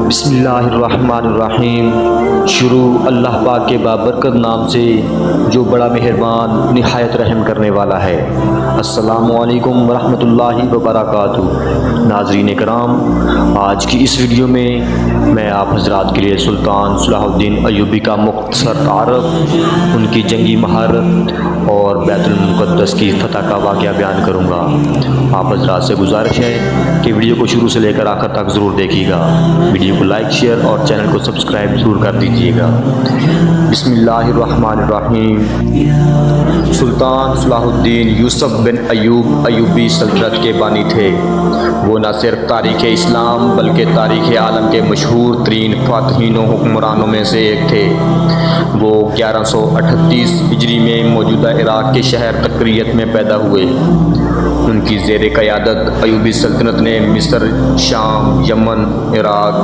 بسم اللہ الرحمن الرحیم۔ شروع اللہ پاک کے بابرکت نام سے جو بڑا مہربان نہایت رحم کرنے والا ہے۔ السلام علیکم ورحمۃ اللہ وبرکاتہ۔ ناظرین کرام، آج کی اس ویڈیو میں آپ حضرات کے لیے سلطان صلاح الدین ایوبی کا مختصر تعارف، ان کی جنگی مہارت اور بیت المقدس کی فتح کا واقعہ بیان کروں گا۔ آپ حضرات سے گزارش ہے کہ ویڈیو کو شروع سے لے کر آخر تک ضرور دیکھیے گا۔ ویڈیو کو لائک، شیئر اور چینل کو سبسکرائب ضرور کر دیجیے گا۔ بسم اللہ الرحمن الرحیم۔ سلطان صلاح الدین یوسف بن ایوب ایوبی سلطنت کے بانی تھے۔ وہ نہ صرف تاریخ اسلام بلکہ تاریخ عالم کے مشہور ترین فاتحین و حکمرانوں میں سے ایک تھے۔ وہ 1138 ہجری میں موجودہ عراق کے شہر تکریت میں پیدا ہوئے۔ ان کی زیر قیادت ایوبی سلطنت نے مصر، شام، یمن، عراق،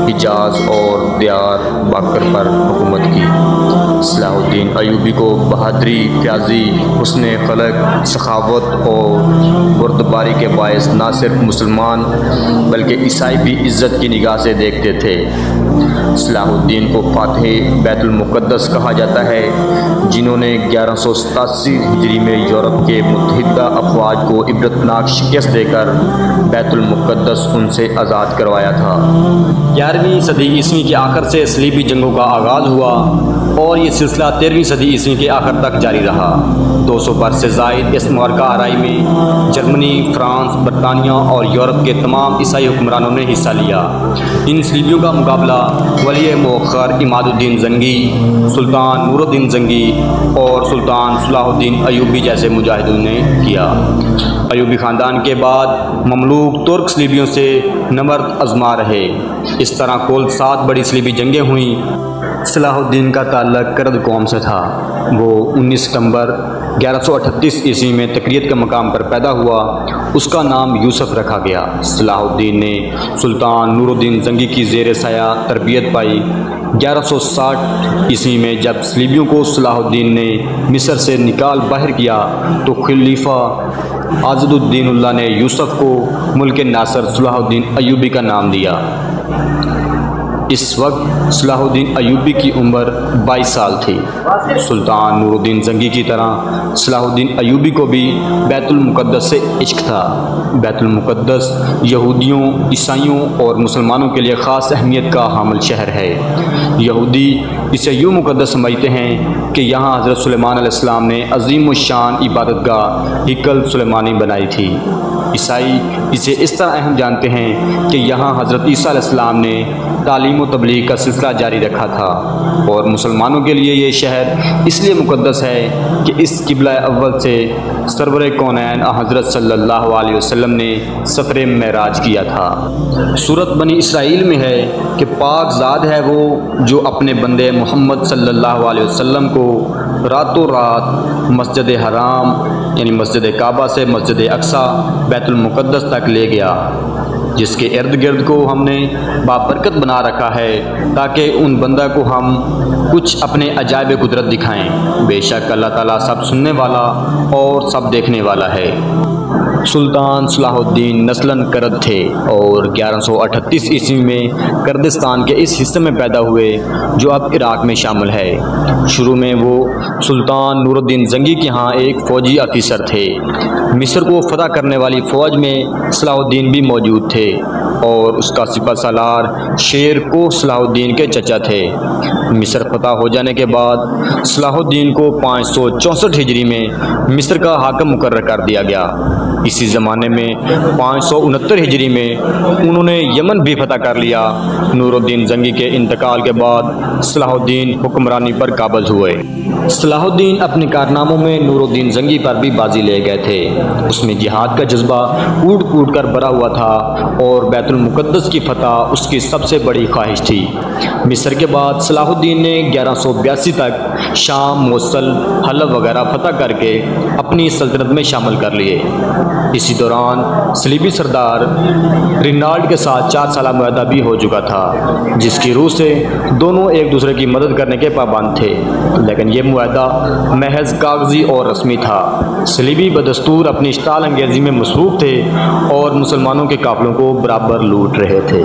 حجاز اور دیار باکر پر حکومت کی۔ صلاح الدین ایوبی کو بہادری، فیاضی، حسن خلق، سخاوت اور بردباری کے باعث نہ صرف مسلمان بلکہ عیسائی بھی عزت کی نگاہ سے دیکھتے تھے۔ صلاح الدین کو فاتح بیت المقدس کہا جاتا ہے، جنہوں نے 1187 ہجری میں یورپ کے متحدہ افواج کو عبرتناک شکست دے کر بیت المقدس ان سے آزاد کروایا تھا۔ 11ویں صدی عیسوی کے آخر سے صلیبی جنگوں کا آغاز ہوا اور یہ سلسلہ 13ویں صدی عیسوی کے آخر تک جاری رہا۔ 200 برس سے زائد اس معرکہ آرائی میں جرمنی، فرانس، برطانیہ اور یورپ کے تمام عیسائی حکمرانوں نے حصہ لیا۔ ان صلیبیوں کا مقابلہ ولی مؤخر عماد الدین زنگی، سلطان نور الدین زنگی اور سلطان صلاح الدین ایوبی جیسے مجاہدوں نے کیا۔ ایوبی خاندان کے بعد مملوک ترک صلیبیوں سے نبرد آزما رہے۔ اس طرح کل 7 بڑی صلیبی جنگیں ہوئیں۔ صلاح الدین کا تعلق کرد قوم سے تھا۔ وہ 19 ستمبر 1138 عیسوی میں تکریت کے مقام پر پیدا ہوا۔ اس کا نام یوسف رکھا گیا۔ صلاح الدین نے سلطان نور الدین زنگی کی زیر سایہ تربیت پائی۔ 1160 عیسوی میں جب صلیبیوں کو صلاح الدین نے مصر سے نکال باہر کیا تو خلیفہ عضد الدین اللہ نے یوسف کو ملک ناصر صلاح الدین ایوبی کا نام دیا۔ اس وقت صلاح الدین ایوبی کی عمر 22 سال تھی۔ سلطان نور الدین زنگی کی طرح صلاح الدین ایوبی کو بھی بیت المقدس سے عشق تھا۔ بیت المقدس یہودیوں، عیسائیوں اور مسلمانوں کے لیے خاص اہمیت کا حامل شہر ہے۔ یہودی اسے یوں مقدس سمجھتے ہیں کہ یہاں حضرت سلیمان علیہ السلام نے عظیم الشان عبادت گاہ ہیکل سلیمانی بنائی تھی۔ عیسائی اسے اس طرح اہم جانتے ہیں کہ یہاں حضرت عیسیٰ علیہ السلام نے تعلیم و تبلیغ کا سلسلہ جاری رکھا تھا، اور مسلمانوں کے لیے یہ شہر اس لیے مقدس ہے کہ اس قبلہ اول سے سرور کونین حضرت صلی اللہ علیہ وسلم نے سفر معراج کیا تھا۔ سورت بنی اسرائیل میں ہے کہ پاک ذات ہے وہ جو اپنے بندے محمد صلی اللہ علیہ وسلم کو راتوں رات مسجد حرام یعنی مسجد کعبہ سے مسجد اقصی بیت المقدس تک لے گیا، جس کے ارد گرد کو ہم نے بابرکت بنا رکھا ہے تاکہ ان بندہ کو ہم کچھ اپنے عجائب قدرت دکھائیں۔ بے شک اللہ تعالیٰ سب سننے والا اور سب دیکھنے والا ہے۔ سلطان صلاح الدین نسلاً کرد تھے اور 1138 عیسوی میں کردستان کے اس حصے میں پیدا ہوئے جو اب عراق میں شامل ہے۔ شروع میں وہ سلطان نور الدین زنگی کے ہاں ایک فوجی آفیسر تھے۔ مصر کو فتح کرنے والی فوج میں صلاح الدین بھی موجود تھے اور اس کا سپہ سالار شیر کو صلاح الدین کے چچا تھے۔ مصر فتح ہو جانے کے بعد صلاح الدین کو 564 ہجری میں مصر کا حاکم مقرر کر دیا گیا۔ اسی زمانے میں 569 ہجری میں انہوں نے یمن بھی فتح کر لیا۔ نور الدین زنگی کے انتقال کے بعد صلاح الدین حکمرانی پر قابض ہوئے۔ صلاح الدین اپنے کارناموں میں نور الدین زنگی پر بھی بازی لے گئے تھے۔ اس میں جہاد کا جذبہ کوٹ کوٹ کر بھرا ہوا تھا اور بیت المقدس کی فتح اس کی سب سے بڑی خواہش تھی۔ مصر کے بعد صلاح الدین نے 1182 تک شام، موصل، حلب وغیرہ فتح کر کے اپنی سلطنت میں شامل کر لیے۔ اسی دوران صلیبی سردار رینالڈ کے ساتھ 4 سالہ معاہدہ بھی ہو چکا تھا، جس کی روح سے دونوں ایک دوسرے کی مدد کرنے کے پابند تھے، لیکن یہ معاہدہ محض کاغذی اور رسمی تھا۔ صلیبی بدستور اپنی اشتعال انگیزی میں مصروف تھے اور مسلمانوں کے قافلوں کو برابر لوٹ رہے تھے۔